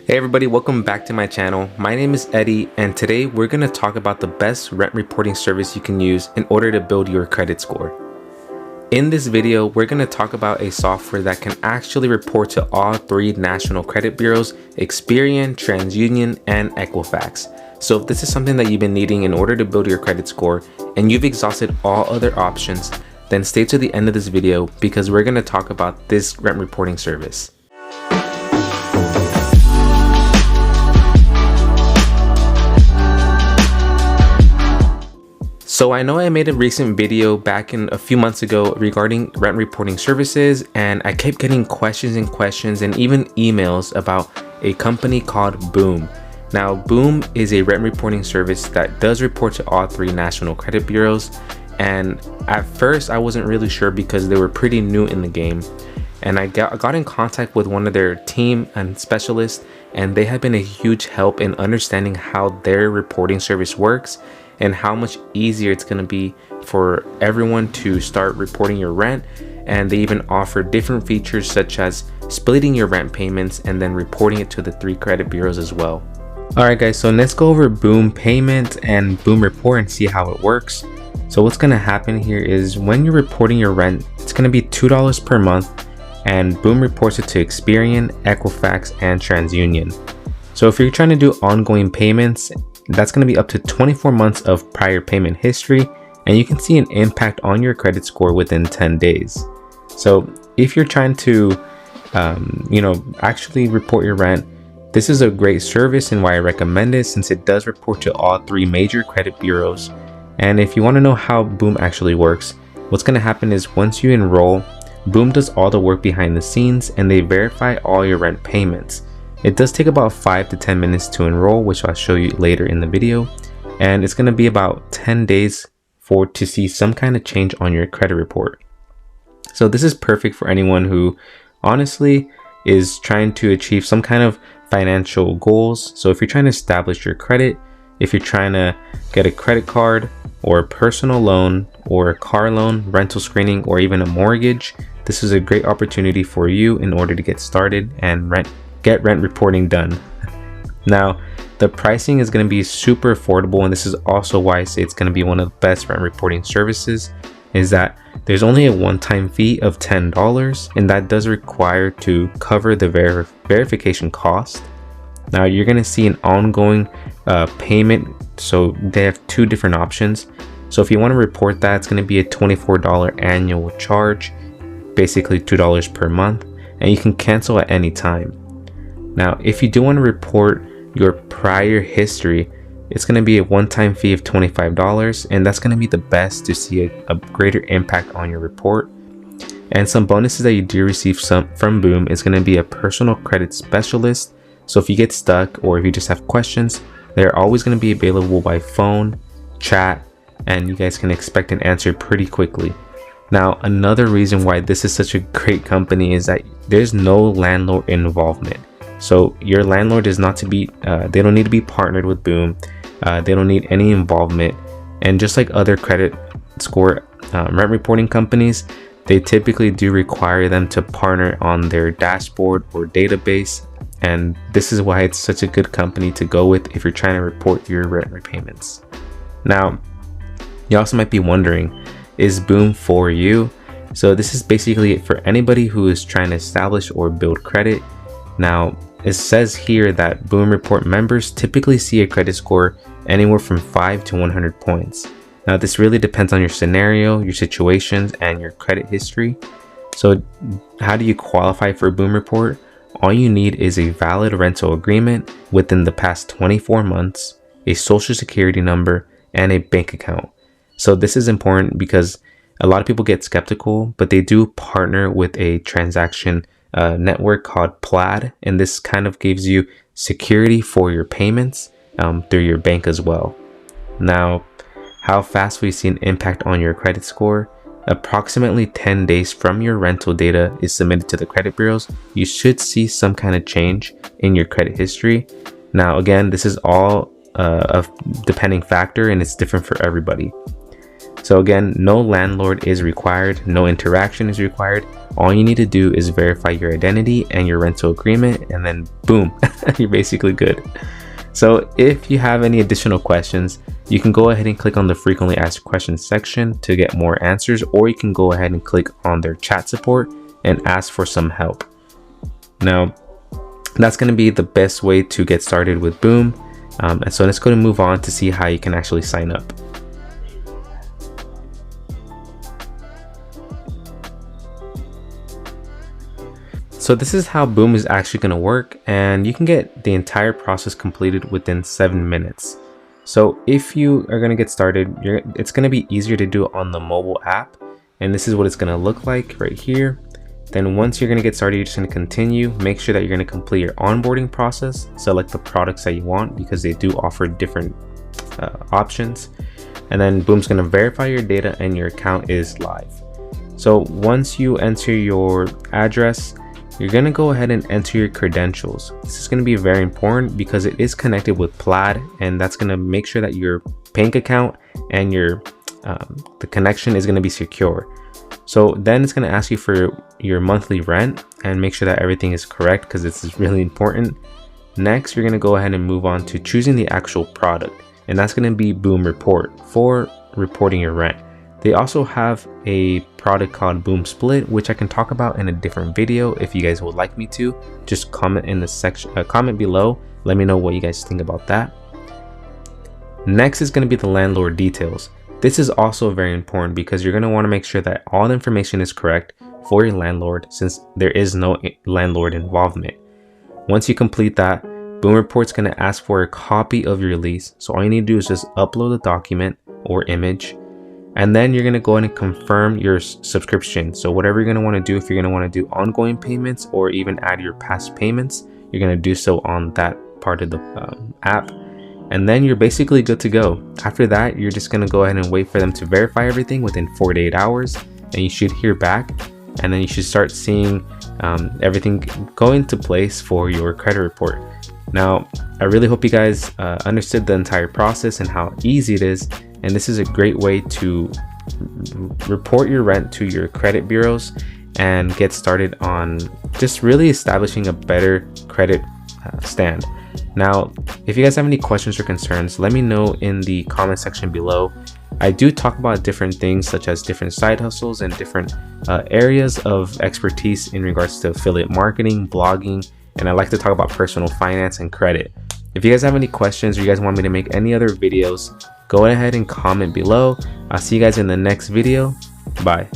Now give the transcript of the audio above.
Hey everybody, welcome back to my channel. My name is Eddie, and today we're going to talk about the best rent reporting service you can use in order to build your credit score. In this video, we're going to talk about a software that can actually report to all three national credit bureaus, Experian, TransUnion, and Equifax. So if this is something that you've been needing in order to build your credit score and you've exhausted all other options, then stay to the end of this video because we're going to talk about this rent reporting service. So I know I made a recent video back in a few months ago regarding rent reporting services, and I kept getting questions and even emails about a company called Boom. Now Boom is a rent reporting service that does report to all three national credit bureaus, and at first I wasn't really sure because they were pretty new in the game. And I got in contact with one of their team and specialists, and they have been a huge help in understanding how their reporting service works and how much easier it's going to be for everyone to start reporting your rent. And they even offer different features such as splitting your rent payments and then reporting it to the three credit bureaus as well. Alright guys, so let's go over Boom Payment and Boom Report and see how it works. So what's going to happen here is when you're reporting your rent, it's going to be $2 per month, and Boom reports it to Experian, Equifax, and TransUnion. So if you're trying to do ongoing payments, that's going to be up to 24 months of prior payment history, and you can see an impact on your credit score within 10 days. So if you're trying to actually report your rent, this is a great service and why I recommend it, since it does report to all three major credit bureaus. And if you want to know how Boom actually works, what's going to happen is once you enroll, Boom does all the work behind the scenes and they verify all your rent payments. It does take about 5 to 10 minutes to enroll, which I'll show you later in the video, and it's going to be about 10 days to see some kind of change on your credit report. So this is perfect for anyone who honestly is trying to achieve some kind of financial goals. So if you're trying to establish your credit, if you're trying to get a credit card or a personal loan or a car loan, rental screening, or even a mortgage, this is a great opportunity for you in order to get started and get rent reporting done. Now, the pricing is going to be super affordable, and this is also why I say it's going to be one of the best rent reporting services, is that there's only a one-time fee of $10, and that does require to cover the verification cost. Now you're going to see an ongoing payment, so they have two different options. So if you want to report that, it's going to be a $24 annual charge, basically $2 per month, and you can cancel at any time. Now, if you do want to report your prior history, it's going to be a one-time fee of $25, and that's going to be the best to see a greater impact on your report. And some bonuses that you do receive from Boom is going to be a personal credit specialist. So if you get stuck or if you just have questions, they're always going to be available by phone, chat, and you guys can expect an answer pretty quickly. Now, another reason why this is such a great company is that there's no landlord involvement. So your landlord is not to be, they don't need to be partnered with Boom. They don't need any involvement. And just like other credit score rent reporting companies, they typically do require them to partner on their dashboard or database. And this is why it's such a good company to go with if you're trying to report your rent repayments. Now, you also might be wondering, is Boom for you? So this is basically for anybody who is trying to establish or build credit. Now, it says here that Boom Report members typically see a credit score anywhere from 5 to 100 points. Now, this really depends on your scenario, your situations, and your credit history. So how do you qualify for a Boom Report? All you need is a valid rental agreement within the past 24 months, a social security number, and a bank account. So this is important because a lot of people get skeptical, but they do partner with a transaction network called Plaid, and this kind of gives you security for your payments through your bank as well. Now, how fast will you see an impact on your credit score? Approximately 10 days from your rental data is submitted to the credit bureaus, you should see some kind of change in your credit history. Now, again, this is all a depending factor and it's different for everybody. So again, no landlord is required, no interaction is required. All you need to do is verify your identity and your rental agreement, and then boom, you're basically good. So if you have any additional questions, you can go ahead and click on the frequently asked questions section to get more answers, or you can go ahead and click on their chat support and ask for some help. Now, that's going to be the best way to get started with Boom. And so let's go to move on to see how you can actually sign up. So this is how Boom is actually going to work, and you can get the entire process completed within 7 minutes. So if you are going to get started, it's going to be easier to do it on the mobile app, and this is what it's going to look like right here. Then once you're going to get started, you're just going to continue. Make sure that you're going to complete your onboarding process, select the products that you want because they do offer different options, and then Boom's going to verify your data and your account is live. So once you enter your address, you're going to go ahead and enter your credentials. This is going to be very important because it is connected with Plaid, and that's going to make sure that your bank account and your the connection is going to be secure. So then it's going to ask you for your monthly rent and make sure that everything is correct because this is really important. Next, you're going to go ahead and move on to choosing the actual product, and that's going to be Boom Report for reporting your rent. They also have a product called boomsplit, which I can talk about in a different video. If you guys would like me to, just comment in the section, comment below. Let me know what you guys think about that. Next is going to be the landlord details. This is also very important because you're going to want to make sure that all the information is correct for your landlord, since there is no landlord involvement. Once you complete that, Boom Report's going to ask for a copy of your lease. So all you need to do is just upload the document or image. And then you're going to go ahead and confirm your subscription. So whatever you're going to want to do, if you're going to want to do ongoing payments or even add your past payments, you're going to do so on that part of the app. And then you're basically good to go. After that, you're just going to go ahead and wait for them to verify everything within 4 to 8 hours. And you should hear back. And then you should start seeing everything go into place for your credit report. Now, I really hope you guys understood the entire process and how easy it is. And this is a great way to report your rent to your credit bureaus and get started on just really establishing a better credit stand. Now, if you guys have any questions or concerns, let me know in the comment section below. I do talk about different things such as different side hustles and different areas of expertise in regards to affiliate marketing, blogging, and I like to talk about personal finance and credit. If you guys have any questions or you guys want me to make any other videos, go ahead and comment below. I'll see you guys in the next video. Bye.